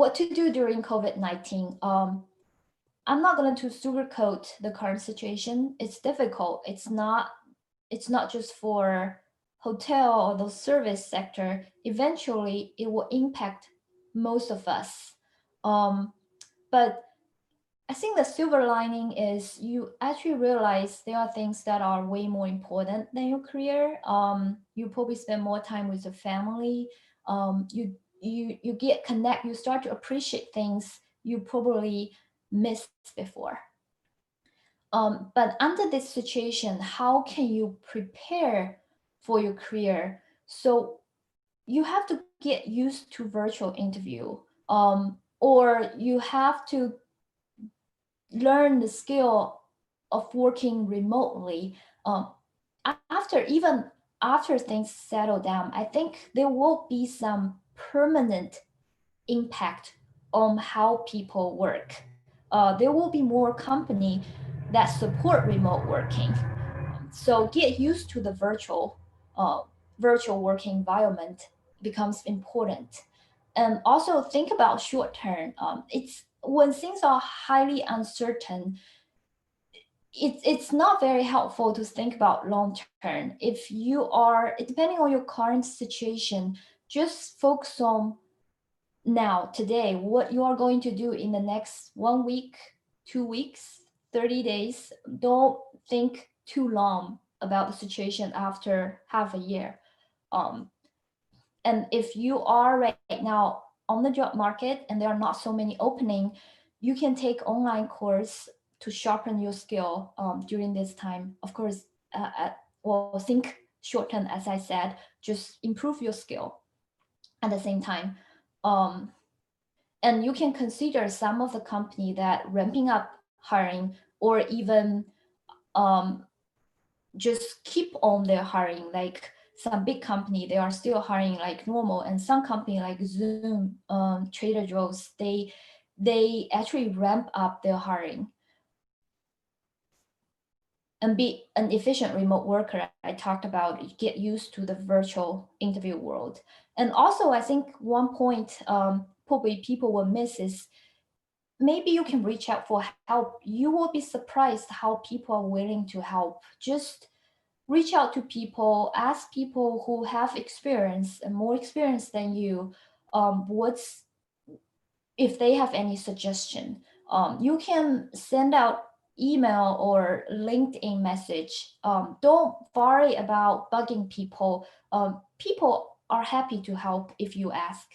what to do during COVID-19. I'm not going to sugarcoat the current situation. It's difficult. It's not just for hotel or the service sector. Eventually, it will impact most of us. But I think the silver lining is you actually realize there are things that are way more important than your career. You probably spend more time with your family. You get connect. You start to appreciate things you probably missed before. But under this situation, how can you prepare for your career? So you have to get used to virtual interview, or you have to learn the skill of working remotely. After things settle down, I think there will be some permanent impact on how people work. There will be more company that support remote working. So get used to the virtual working environment becomes important. And also think about short term. It's when things are highly uncertain, it's not very helpful to think about long term. If you are, depending on your current situation, just focus on now, today, what you are going to do in the next 1 week, 2 weeks, 30 days. Don't think too long about the situation after half a year. And if you are right now on the job market and there are not so many opening, you can take online course to sharpen your skill during this time. Of course, think short term, as I said, just improve your skill at the same time. And you can consider some of the company that ramping up hiring, or even just keep on their hiring. Like some big company, they are still hiring like normal, and some company like Zoom, Trader Joe's, they actually ramp up their hiring and be an efficient remote worker. I talked about get used to the virtual interview world. And also, I think one point probably people will miss is maybe you can reach out for help. You will be surprised how people are willing to help. Just reach out to people, ask people who have experience and more experience than you, what's if they have any suggestion. You can send out email or LinkedIn message. Don't worry about bugging people. People are happy to help if you ask.